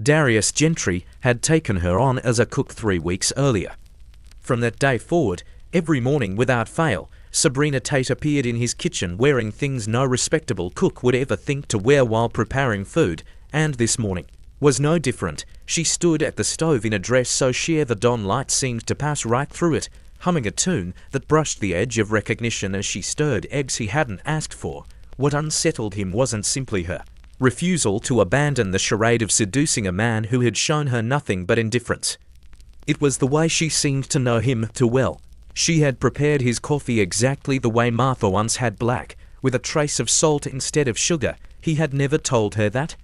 Darius Gentry had taken her on as a cook 3 weeks earlier. From that day forward, every morning without fail, Sabrina Tate appeared in his kitchen wearing things no respectable cook would ever think to wear while preparing food, and this morning was no different. She stood at the stove in a dress so sheer the dawn light seemed to pass right through it, humming a tune that brushed the edge of recognition as she stirred eggs he hadn't asked for. What unsettled him wasn't simply her refusal to abandon the charade of seducing a man who had shown her nothing but indifference. It was the way she seemed to know him too well. She had prepared his coffee exactly the way Martha once had black, with a trace of salt instead of sugar. He had never told her that.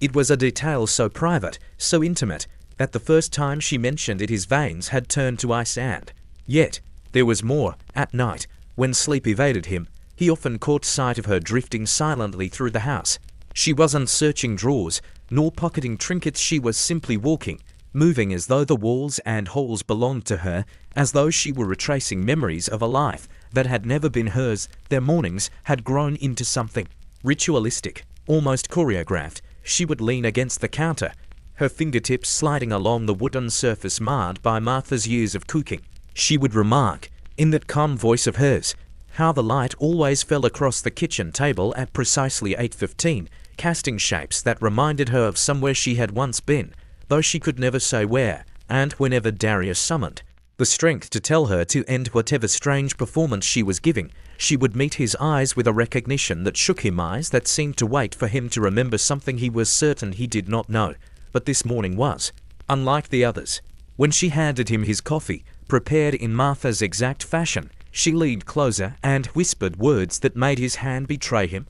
It was a detail so private, so intimate, that the first time she mentioned it his veins had turned to ice and. Yet, there was more. At night, when sleep evaded him, he often caught sight of her drifting silently through the house. She wasn't searching drawers, nor pocketing trinkets. She was simply walking, moving as though the walls and halls belonged to her, as though she were retracing memories of a life that had never been hers. Their mornings had grown into something ritualistic, almost choreographed. She would lean against the counter, her fingertips sliding along the wooden surface marred by Martha's years of cooking. She would remark, in that calm voice of hers, how the light always fell across the kitchen table at precisely 8:15, casting shapes that reminded her of somewhere she had once been, though she could never say where. And whenever Darius summoned the strength to tell her to end whatever strange performance she was giving, she would meet his eyes with a recognition that shook him, eyes that seemed to wait for him to remember something he was certain he did not know. But this morning was unlike the others. When she handed him his coffee, prepared in Martha's exact fashion, she leaned closer and whispered words that made his hand betray him.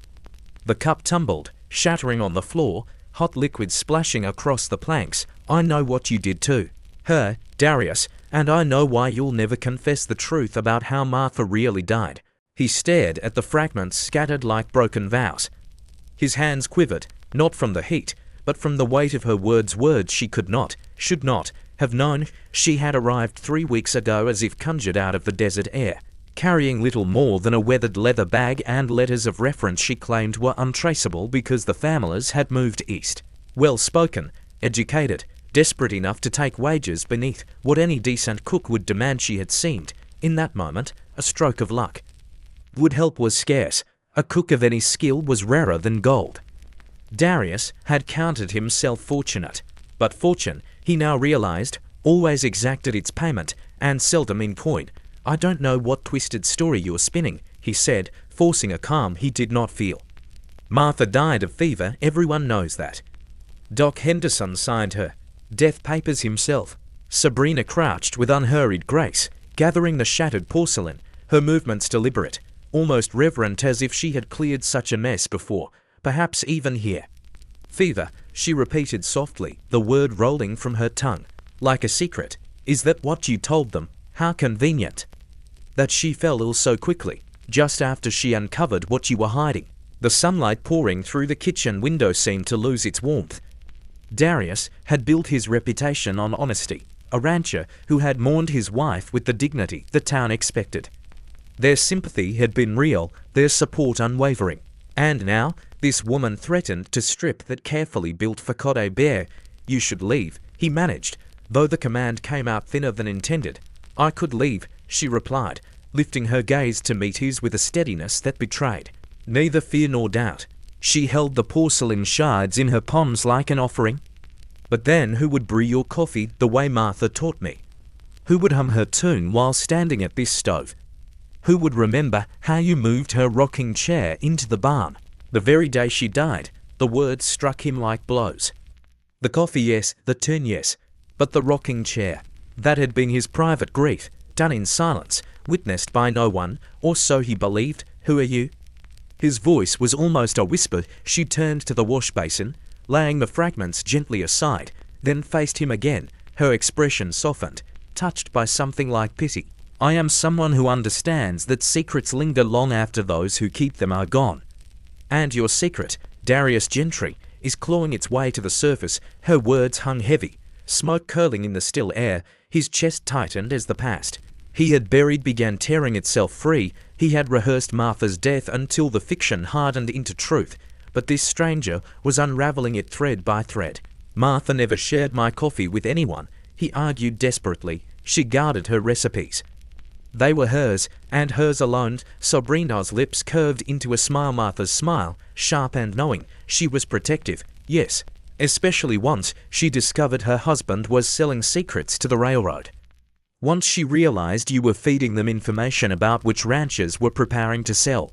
The cup tumbled, shattering on the floor, hot liquid splashing across the planks. "I know what you did to her, Darius, and I know why you'll never confess the truth about how Martha really died." He stared at the fragments scattered like broken vows. His hands quivered, not from the heat, but from the weight of her words she could not, should not, have known. She had arrived 3 weeks ago as if conjured out of the desert air, carrying little more than a weathered leather bag and letters of reference she claimed were untraceable because the families had moved east. Well-spoken, educated, desperate enough to take wages beneath what any decent cook would demand. She had seemed, in that moment, a stroke of luck. Wood help was scarce. A cook of any skill was rarer than gold. Darius had counted himself fortunate, but fortune, he now realized, always exacted its payment, and seldom in coin. "I don't know what twisted story you're spinning," he said, forcing a calm he did not feel. "Martha died of fever, everyone knows that. Doc Henderson signed her death papers himself." Sabrina crouched with unhurried grace, gathering the shattered porcelain, her movements deliberate, almost reverent, as if she had cleared such a mess before, perhaps even here. "Fever," she repeated softly, the word rolling from her tongue like a secret. "Is that what you told them? How convenient that she fell ill so quickly, just after she uncovered what you were hiding." The sunlight pouring through the kitchen window seemed to lose its warmth. Darius had built his reputation on honesty, a rancher who had mourned his wife with the dignity the town expected. Their sympathy had been real, their support unwavering. And now, this woman threatened to strip that carefully built facade bare. "You should leave," he managed, though the command came out thinner than intended. "I could leave," she replied, lifting her gaze to meet his with a steadiness that betrayed neither fear nor doubt. She held the porcelain shards in her palms like an offering. "But then who would brew your coffee the way Martha taught me? Who would hum her tune while standing at this stove? Who would remember how you moved her rocking chair into the barn the very day she died?" The words struck him like blows. The coffee, yes, the tune, yes, but the rocking chair. That had been his private grief, done in silence, witnessed by no one, or so he believed. "Who are you?" His voice was almost a whisper. She turned to the wash basin, laying the fragments gently aside, then faced him again, her expression softened, touched by something like pity. "I am someone who understands that secrets linger long after those who keep them are gone. And your secret, Darius Gentry, is clawing its way to the surface." Her words hung heavy, smoke curling in the still air. His chest tightened as the past he had buried began tearing itself free. He had rehearsed Martha's death until the fiction hardened into truth, but this stranger was unraveling it thread by thread. Martha never shared my coffee with anyone, he argued desperately. She guarded her recipes. They were hers, and hers alone. Sabrina's lips curved into a smile. Martha's smile, sharp and knowing. She was protective, yes, especially once she discovered her husband was selling secrets to the railroad. Once she realized you were feeding them information about which ranchers were preparing to sell,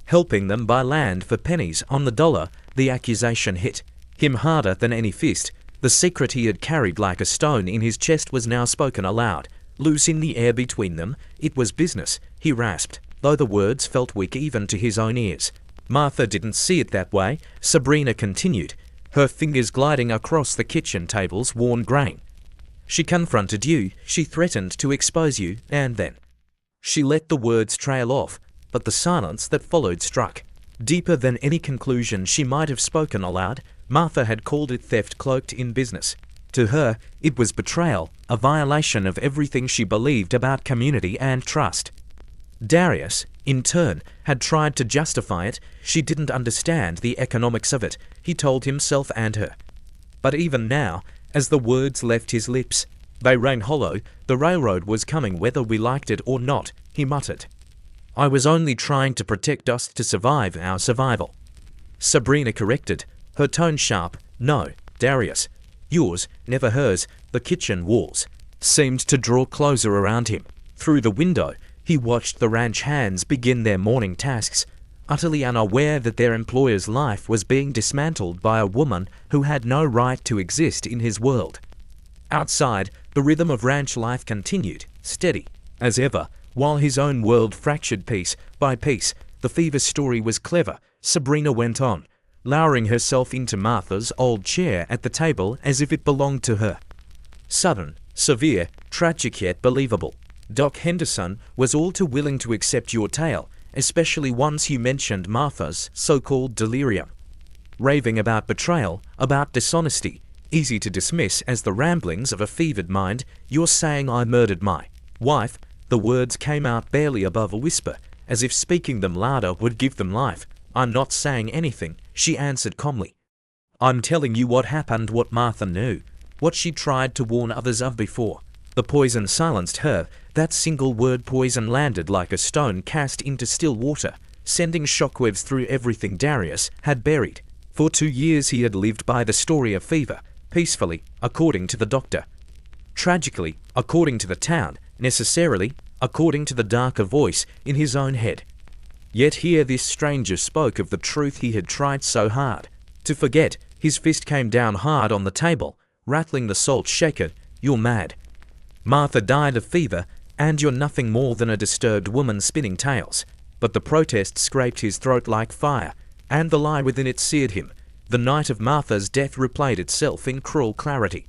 helping them buy land for pennies on the dollar. The accusation hit him harder than any fist. The secret he had carried like a stone in his chest was now spoken aloud, loose in the air between them. It was business, he rasped, though the words felt weak even to his own ears. Martha didn't see it that way, Sabrina continued, her fingers gliding across the kitchen table's worn grain. She confronted you, she threatened to expose you, and then she let the words trail off, but the silence that followed struck deeper than any conclusion she might have spoken aloud. Martha had called it theft cloaked in business. To her, it was betrayal, a violation of everything she believed about community and trust. Darius, in turn, had tried to justify it. She didn't understand the economics of it, he told himself and her. But even now, as the words left his lips, they rang hollow. The railroad was coming whether we liked it or not, he muttered. I was only trying to protect us, to survive our survival. Sabrina corrected, her tone sharp. No, Darius. Yours, never hers. The kitchen walls seemed to draw closer around him. Through the window, he watched the ranch hands begin their morning tasks, utterly unaware that their employer's life was being dismantled by a woman who had no right to exist in his world. Outside, the rhythm of ranch life continued, steady as ever, while his own world fractured piece by piece. The fever story was clever, Sabrina went on, lowering herself into Martha's old chair at the table as if it belonged to her. Sudden, severe, tragic yet believable. Doc Henderson was all too willing to accept your tale, especially once you mentioned Martha's so-called delirium. Raving about betrayal, about dishonesty, easy to dismiss as the ramblings of a fevered mind. You're saying I murdered my wife. The words came out barely above a whisper, as if speaking them louder would give them life. I'm not saying anything, she answered calmly. I'm telling you what happened, what Martha knew, what she tried to warn others of before. The poison silenced her. That single word poison landed like a stone cast into still water, sending shockwaves through everything Darius had buried. For 2 years he had lived by the story of fever, peacefully, according to the doctor. Tragically, according to the town. Necessarily, according to the darker voice in his own head. Yet here this stranger spoke of the truth he had tried so hard to forget. His fist came down hard on the table, rattling the salt shaker. You're mad. Martha died of fever, and you're nothing more than a disturbed woman spinning tales. But the protest scraped his throat like fire, and the lie within it seared him. The night of Martha's death replayed itself in cruel clarity.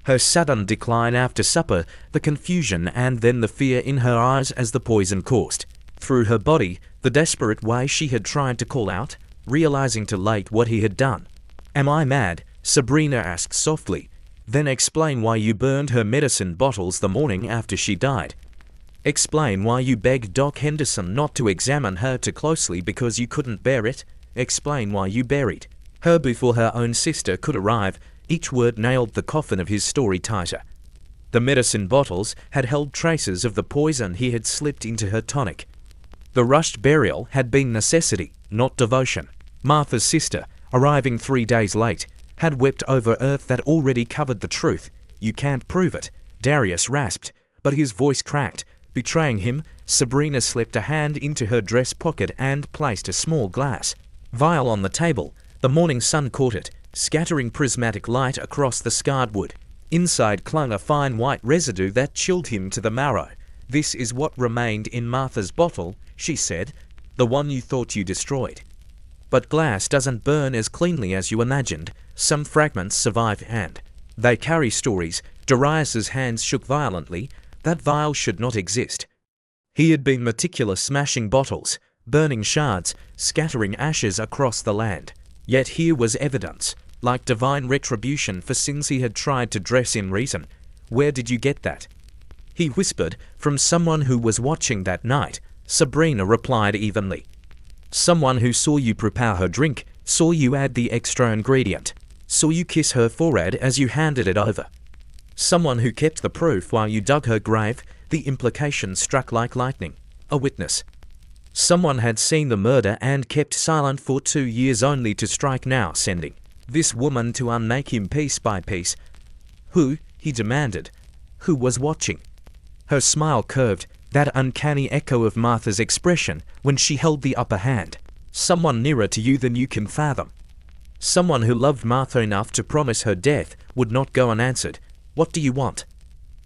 Her sudden decline after supper, the confusion and then the fear in her eyes as the poison coursed through her body, the desperate way she had tried to call out, realizing too late what he had done. Am I mad? Sabrina asked softly. Then explain why you burned her medicine bottles the morning after she died. Explain why you begged Doc Henderson not to examine her too closely because you couldn't bear it. Explain why you buried her before her own sister could arrive. Each word nailed the coffin of his story tighter. The medicine bottles had held traces of the poison he had slipped into her tonic. The rushed burial had been necessity, not devotion. Martha's sister, arriving 3 days late, had wept over earth that already covered the truth. You can't prove it, Darius rasped, but his voice cracked. Betraying him, Sabrina slipped a hand into her dress pocket and placed a small glass vial on the table. The morning sun caught it, scattering prismatic light across the scarred wood. Inside clung a fine white residue that chilled him to the marrow. This is what remained in Martha's bottle, she said, the one you thought you destroyed. But glass doesn't burn as cleanly as you imagined. Some fragments survive and they carry stories. Darius's hands shook violently. That vial should not exist. He had been meticulous, smashing bottles, burning shards, scattering ashes across the land. Yet here was evidence, like divine retribution for sins he had tried to dress in reason. Where did you get that? He whispered, from someone who was watching that night. Sabrina replied evenly. Someone who saw you prepare her drink, saw you add the extra ingredient. Saw you kiss her forehead as you handed it over. Someone who kept the proof while you dug her grave. The implication struck like lightning. A witness. Someone had seen the murder and kept silent for 2 years only to strike now, sending this woman to unmake him piece by piece. Who, he demanded. Who was watching? Her smile curved, that uncanny echo of Martha's expression when she held the upper hand. Someone nearer to you than you can fathom. Someone who loved Martha enough to promise her death would not go unanswered. What do you want?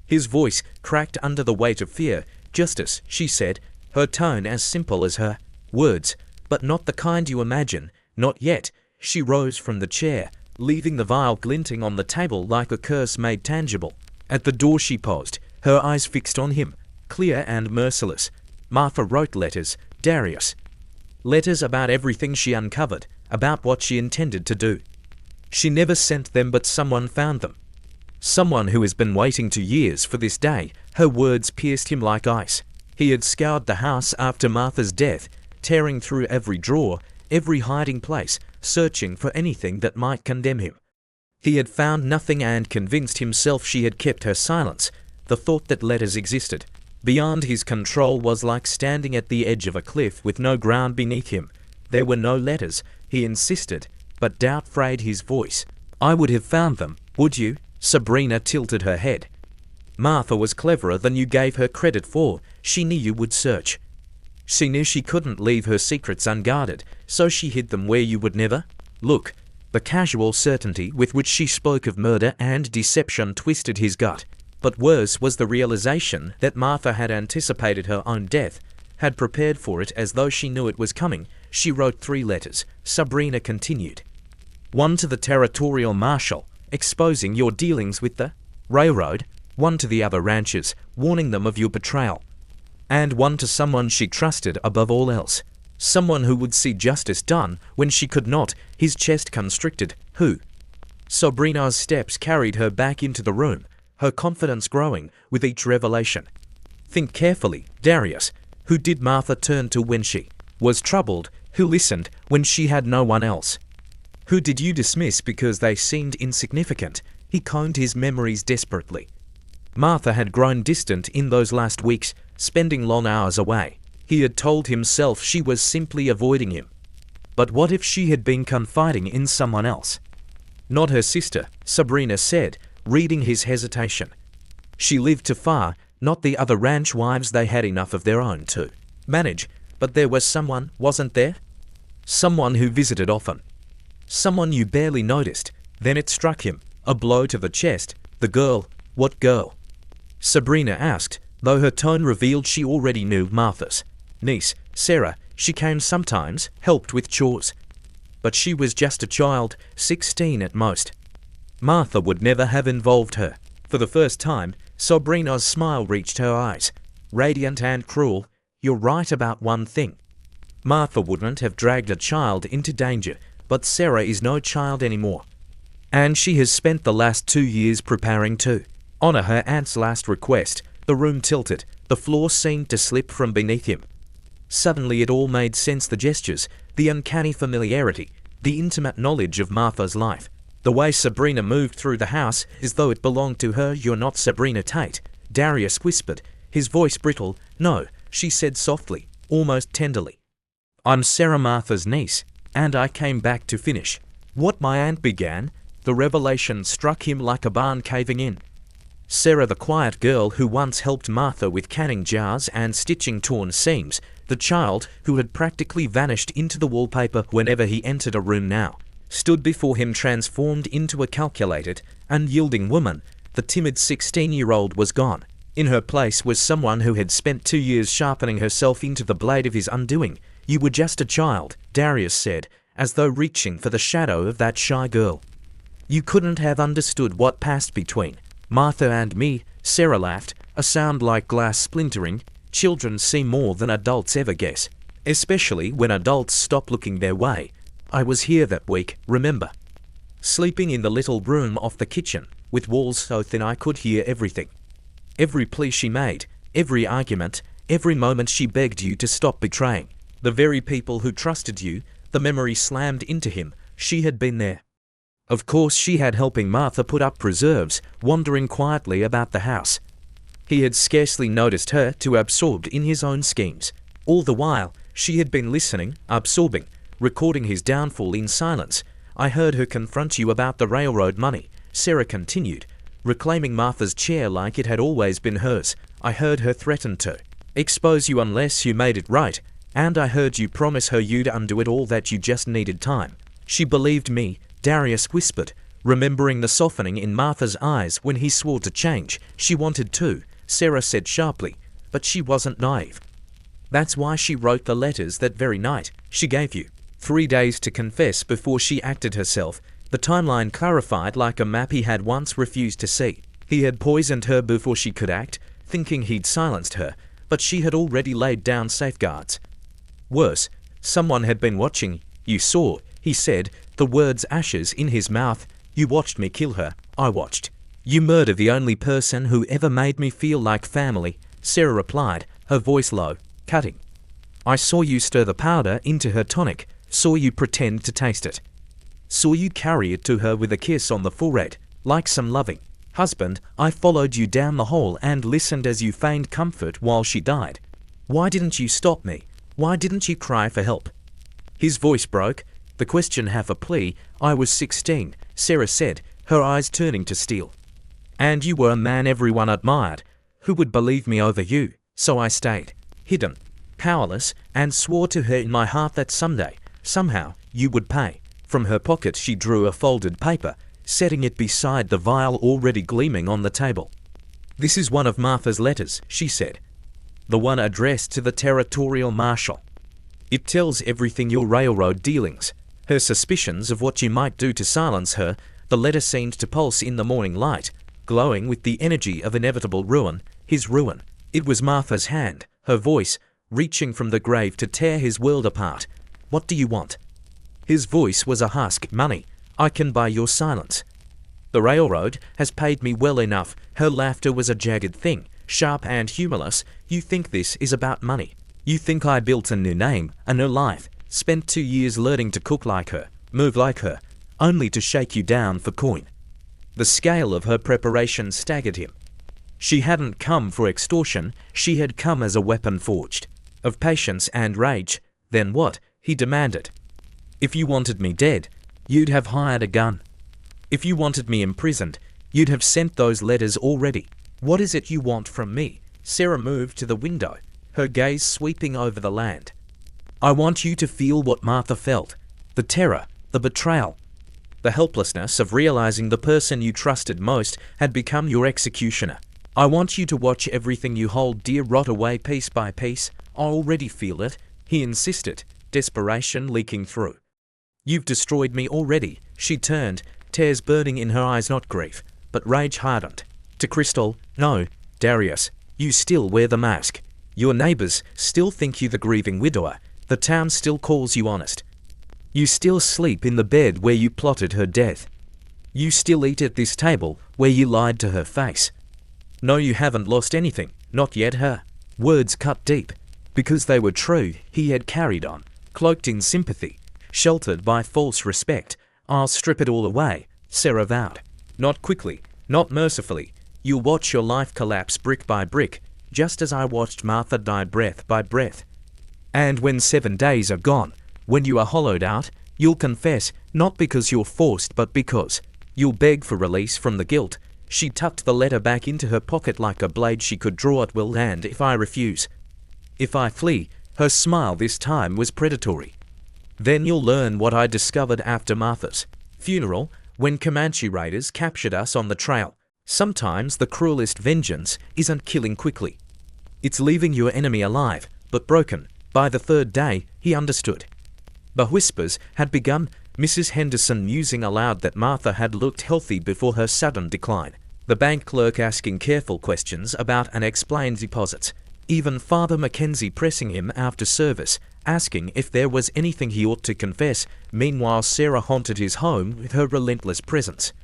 His voice cracked under the weight of fear. Justice, she said, her tone as simple as her words, but not the kind you imagine. Not yet. She rose from the chair, leaving the vial glinting on the table like a curse made tangible. At the door she paused, her eyes fixed on him, clear and merciless. Martha wrote letters, Darius. Letters about everything she uncovered, about what she intended to do. She never sent them, but someone found them. Someone who has been waiting 2 years for this day. Her words pierced him like ice. He had scoured the house after Martha's death, tearing through every drawer, every hiding place, searching for anything that might condemn him. He had found nothing and convinced himself she had kept her silence. The thought that letters existed beyond his control was like standing at the edge of a cliff with no ground beneath him. There were no letters, he insisted, but doubt frayed his voice. I would have found them, would you? Sabrina tilted her head. Martha was cleverer than you gave her credit for. She knew you would search. She knew she couldn't leave her secrets unguarded, so she hid them where you would never look. The casual certainty with which she spoke of murder and deception twisted his gut. But worse was the realization that Martha had anticipated her own death, had prepared for it as though she knew it was coming. She wrote 3 letters, Sabrina continued. One to the territorial marshal, exposing your dealings with the railroad. One to the other ranchers, warning them of your betrayal. And one to someone she trusted above all else. Someone who would see justice done when she could not. His chest constricted. Who? Sabrina's steps carried her back into the room, her confidence growing with each revelation. Think carefully, Darius. Who did Martha turn to when she was troubled? Who listened when she had no one else? Who did you dismiss because they seemed insignificant? He combed his memories desperately. Martha had grown distant in those last weeks, spending long hours away. He had told himself she was simply avoiding him. But what if she had been confiding in someone else? Not her sister, Sabrina said, reading his hesitation. She lived too far, not the other ranch wives. They had enough of their own to manage. But there was someone, wasn't there? Someone who visited often. Someone you barely noticed. Then it struck him, a blow to the chest. The girl. What girl? Sabrina asked, though her tone revealed she already knew. Martha's niece, Sarah. She came sometimes, helped with chores. But she was just a child, 16 at most. Martha would never have involved her. For the first time, Sabrina's smile reached her eyes, radiant and cruel. You're right about one thing. Martha wouldn't have dragged a child into danger, but Sarah is no child anymore. And she has spent the last 2 years preparing to honor her aunt's last request. The room tilted. The floor seemed to slip from beneath him. Suddenly it all made sense. The gestures, the uncanny familiarity, the intimate knowledge of Martha's life. The way Sabrina moved through the house as though it belonged to her. You're not Sabrina Tate, Darius whispered, his voice brittle. No, she said softly, almost tenderly. I'm Sarah, Martha's niece, and I came back to finish what my aunt began. The revelation struck him like a barn caving in. Sarah, the quiet girl who once helped Martha with canning jars and stitching torn seams, the child who had practically vanished into the wallpaper whenever he entered a room now, stood before him transformed into a calculated, unyielding woman. The timid 16-year-old was gone. In her place was someone who had spent 2 years sharpening herself into the blade of his undoing. You were just a child, Darius said, as though reaching for the shadow of that shy girl. You couldn't have understood what passed between Martha and me. Sarah laughed, a sound like glass splintering. Children see more than adults ever guess, especially when adults stop looking their way. I was here that week, remember? Sleeping in the little room off the kitchen, with walls so thin I could hear everything. Every plea she made, every argument, every moment she begged you to stop betraying the very people who trusted you. The memory slammed into him. She had been there. Of course she had helping Martha put up preserves, wandering quietly about the house. He had scarcely noticed her, too absorbed in his own schemes. All the while, she had been listening, absorbing, recording his downfall in silence. I heard her confront you about the railroad money, Sarah continued, reclaiming Martha's chair like it had always been hers. I heard her threaten to expose you unless you made it right, and I heard you promise her you'd undo it all, that you just needed time. She believed me, Darius whispered, remembering the softening in Martha's eyes when he swore to change. She wanted to, Sarah said sharply, but she wasn't naive. That's why she wrote the letters that very night. She gave you 3 days to confess before she acted herself. The timeline clarified like a map he had once refused to see. He had poisoned her before she could act, thinking he'd silenced her, but she had already laid down safeguards. Worse, someone had been watching. You saw, he said, the words ashes in his mouth. You watched me kill her. I watched. You murder the only person who ever made me feel like family, Sarah replied, her voice low, cutting. I saw you stir the powder into her tonic, saw you pretend to taste it. Saw you carry it to her with a kiss on the forehead, like some loving husband. I followed you down the hall and listened as you feigned comfort while she died. Why didn't you stop me? Why didn't you cry for help? His voice broke, the question half a plea. I was 16, Sarah said, her eyes turning to steel. And you were a man everyone admired. Who would believe me over you? So I stayed, hidden, powerless, and swore to her in my heart that someday, somehow, you would pay. From her pocket she drew a folded paper, setting it beside the vial already gleaming on the table. This is one of Martha's letters, she said. The one addressed to the territorial marshal. It tells everything your railroad dealings, her suspicions of what you might do to silence her. The letter seemed to pulse in the morning light, glowing with the energy of inevitable ruin, his ruin. It was Martha's hand, her voice, reaching from the grave to tear his world apart. What do you want? His voice was a husk. Money. I can buy your silence. The railroad has paid me well enough. Her laughter was a jagged thing, sharp and humorless. You think this is about money? You think I built a new name, a new life, spent 2 years learning to cook like her, move like her, only to shake you down for coin? The scale of her preparation staggered him. She hadn't come for extortion, she had come as a weapon forged of patience and rage. Then what? He demanded. If you wanted me dead, you'd have hired a gun. If you wanted me imprisoned, you'd have sent those letters already. What is it you want from me? Sarah moved to the window, her gaze sweeping over the land. I want you to feel what Martha felt. The terror, the betrayal, the helplessness of realizing the person you trusted most had become your executioner. I want you to watch everything you hold dear rot away piece by piece. I already feel it, he insisted, desperation leaking through. You've destroyed me already. She turned, tears burning in her eyes, not grief, but rage hardened. To Crystal, no, Darius, you still wear the mask. Your neighbors still think you the grieving widower. The town still calls you honest. You still sleep in the bed where you plotted her death. You still eat at this table where you lied to her face. No, you haven't lost anything, not yet her. Words cut deep. Because they were true, he had carried on, cloaked in sympathy, sheltered by false respect. I'll strip it all away, Sarah vowed. Not quickly, not mercifully. You'll watch your life collapse brick by brick, just as I watched Martha die breath by breath. And when 7 days are gone, when you are hollowed out, you'll confess, not because you're forced, but because you'll beg for release from the guilt. She tucked the letter back into her pocket like a blade she could draw at will. And if I refuse, if I flee, her smile this time was predatory. Then you'll learn what I discovered after Martha's funeral, when Comanche raiders captured us on the trail. Sometimes the cruelest vengeance isn't killing quickly. It's leaving your enemy alive, but broken. By the 3rd day, he understood. The whispers had begun, Mrs. Henderson musing aloud that Martha had looked healthy before her sudden decline. The bank clerk asking careful questions about unexplained deposits. Even Father Mackenzie pressing him after service, asking if there was anything he ought to confess. Meanwhile, Sarah haunted his home with her relentless presence.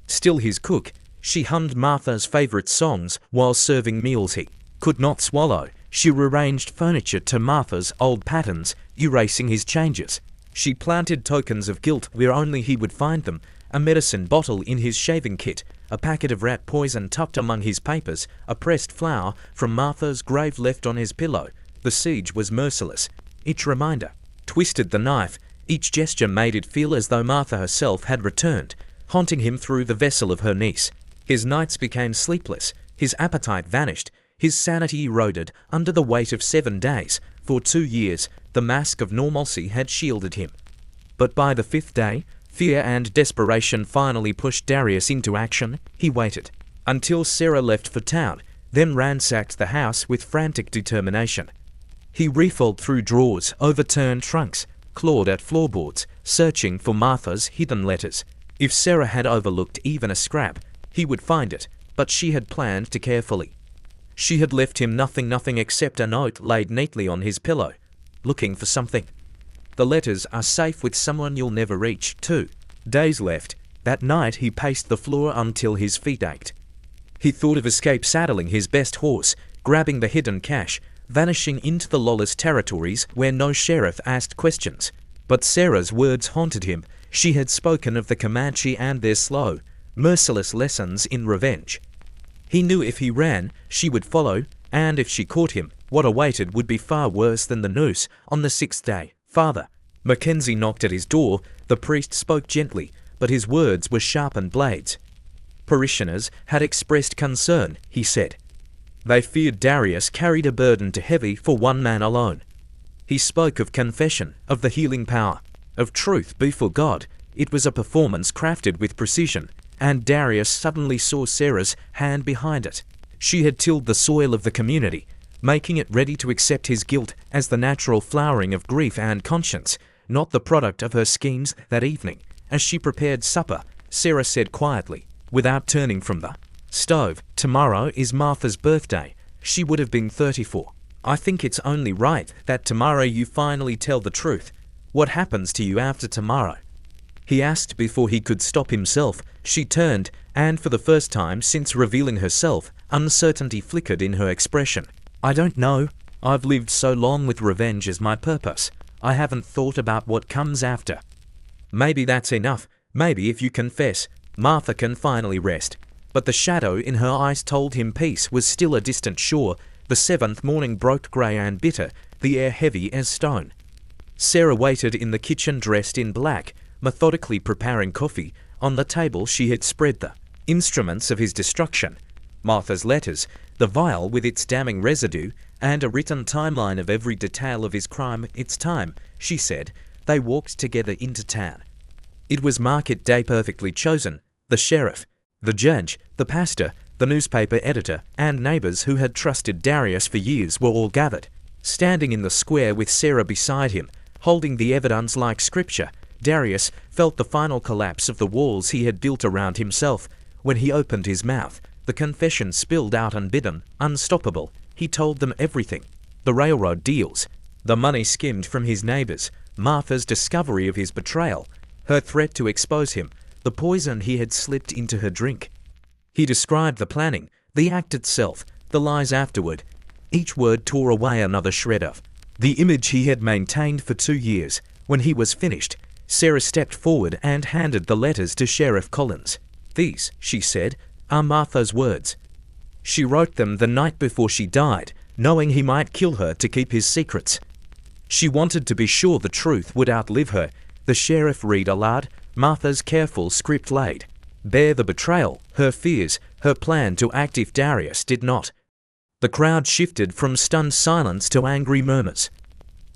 Still his cook, she hummed Martha's favorite songs while serving meals he could not swallow. She rearranged furniture to Martha's old patterns, erasing his changes. She planted tokens of guilt where only he would find them, a medicine bottle in his shaving kit, a packet of rat poison tucked among his papers, a pressed flower from Martha's grave left on his pillow. The siege was merciless. Each reminder twisted the knife. Each gesture made it feel as though Martha herself had returned, haunting him through the vessel of her niece. His nights became sleepless. His appetite vanished. His sanity eroded under the weight of 7 days. For 2 years, the mask of normalcy had shielded him. But by the 5th day, fear and desperation finally pushed Darius into action. He waited until Sarah left for town, then ransacked the house with frantic determination. He riffled through drawers, overturned trunks, clawed at floorboards, searching for Martha's hidden letters. If Sarah had overlooked even a scrap, he would find it, but she had planned too carefully. She had left him nothing except a note laid neatly on his pillow. Looking for something. The letters are safe with someone you'll never reach. 2 days left. That night he paced the floor until his feet ached. He thought of escape, saddling his best horse, grabbing the hidden cash, vanishing into the lawless territories where no sheriff asked questions. But Sarah's words haunted him. She had spoken of the Comanche and their slow, merciless lessons in revenge. He knew if he ran, she would follow, and if she caught him, what awaited would be far worse than the noose. On the 6th day, Father Mackenzie knocked at his door. The priest spoke gently, but his words were sharpened blades. Parishioners had expressed concern, he said. They feared Darius carried a burden too heavy for one man alone. He spoke of confession, of the healing power, of truth before God. It was a performance crafted with precision, and Darius suddenly saw Sarah's hand behind it. She had tilled the soil of the community, making it ready to accept his guilt as the natural flowering of grief and conscience, not the product of her schemes. That evening, as she prepared supper, Sarah said quietly, without turning from the stove, "Tomorrow is Martha's birthday. She would have been 34. I think it's only right that tomorrow you finally tell the truth. What happens to you after tomorrow?" He asked before he could stop himself. She turned, and for the first time since revealing herself, uncertainty flickered in her expression. "I don't know. I've lived so long with revenge as my purpose. I haven't thought about what comes after." Maybe that's enough. Maybe if you confess, Martha can finally rest. But the shadow in her eyes told him peace was still a distant shore. The 7th morning broke grey and bitter, the air heavy as stone. Sarah waited in the kitchen dressed in black, methodically preparing coffee. On the table she had spread the instruments of his destruction. Martha's letters, the vial with its damning residue, and a written timeline of every detail of his crime. "It's time," she said. They walked together into town. It was market day, perfectly chosen. The sheriff, the judge, the pastor, the newspaper editor, and neighbors who had trusted Darius for years were all gathered. Standing in the square with Sarah beside him, holding the evidence like scripture, Darius felt the final collapse of the walls he had built around himself. When he opened his mouth, the confession spilled out unbidden, unstoppable. He told them everything. The railroad deals, the money skimmed from his neighbors, Martha's discovery of his betrayal, her threat to expose him, the poison he had slipped into her drink. He described the planning, the act itself, the lies afterward. Each word tore away another shred of the image he had maintained for 2 years. When he was finished, Sarah stepped forward and handed the letters to Sheriff Collins. "These," she said, "are Martha's words. She wrote them the night before she died, knowing he might kill her to keep his secrets. She wanted to be sure the truth would outlive her." The sheriff read aloud, Martha's careful script laid bare the betrayal, her fears, her plan to act if Darius did not. The crowd shifted from stunned silence to angry murmurs.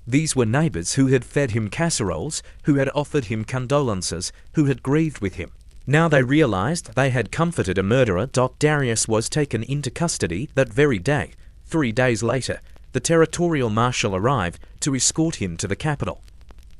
These were neighbors who had fed him casseroles, who had offered him condolences, who had grieved with him. Now they realized they had comforted a murderer. Darius was taken into custody that very day. 3 days later, the territorial marshal arrived to escort him to the capital.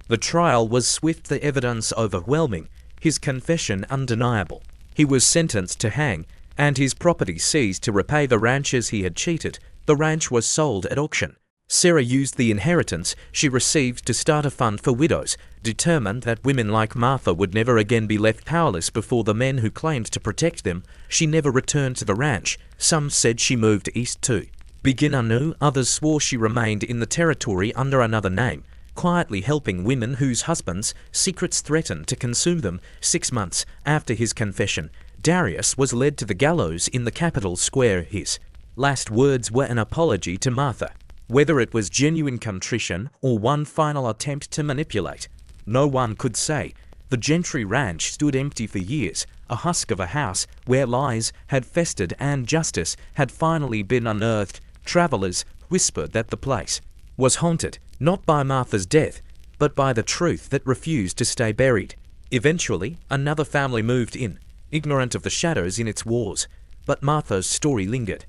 The trial was swift, the evidence overwhelming, his confession undeniable. He was sentenced to hang, and his property seized to repay the ranchers he had cheated. The ranch was sold at auction. Sarah used the inheritance she received to start a fund for widows, determined that women like Martha would never again be left powerless before the men who claimed to protect them. She never returned to the ranch. Some said she moved east to begin anew, others swore she remained in the territory under another name. quietly helping women whose husbands' secrets threatened to consume them. 6 months after his confession, Darius was led to the gallows in the capital square. His last words were an apology to Martha. Whether it was genuine contrition or one final attempt to manipulate, no one could say. The Gentry ranch stood empty for years, a husk of a house where lies had festered and justice had finally been unearthed. Travelers whispered that the place was haunted, not by Martha's death, but by the truth that refused to stay buried. Eventually, another family moved in, ignorant of the shadows in its walls, but Martha's story lingered.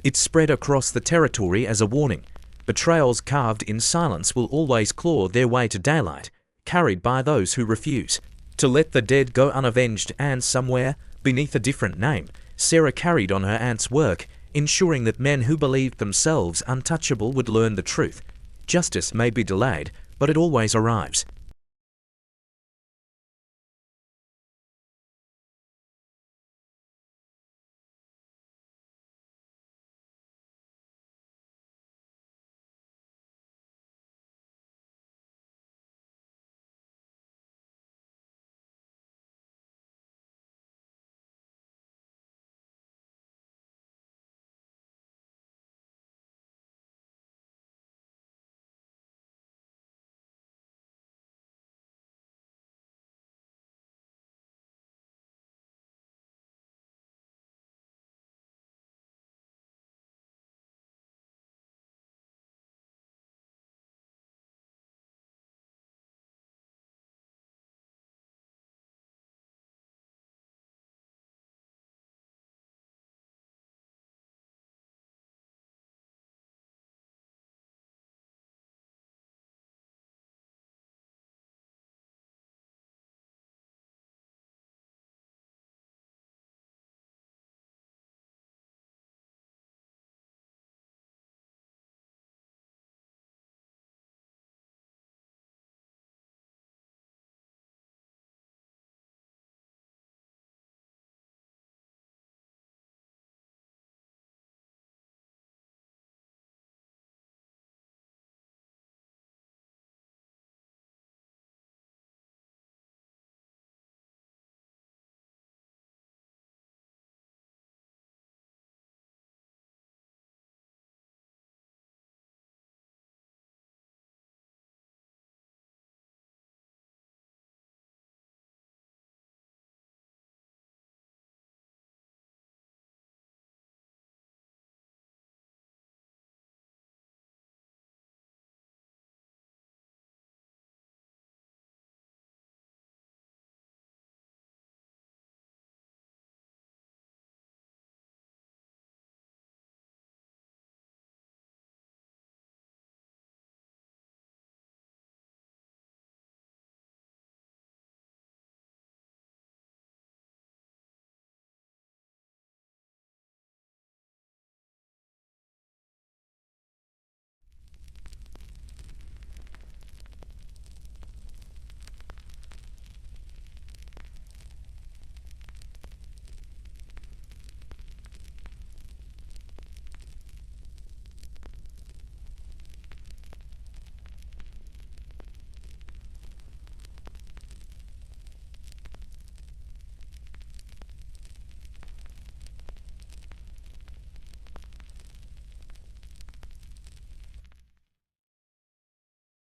It spread across the territory as a warning. Betrayals carved in silence will always claw their way to daylight, carried by those who refuse to let the dead go unavenged. And somewhere, beneath a different name, Sarah carried on her aunt's work, ensuring that men who believed themselves untouchable would learn the truth. Justice may be delayed, but it always arrives.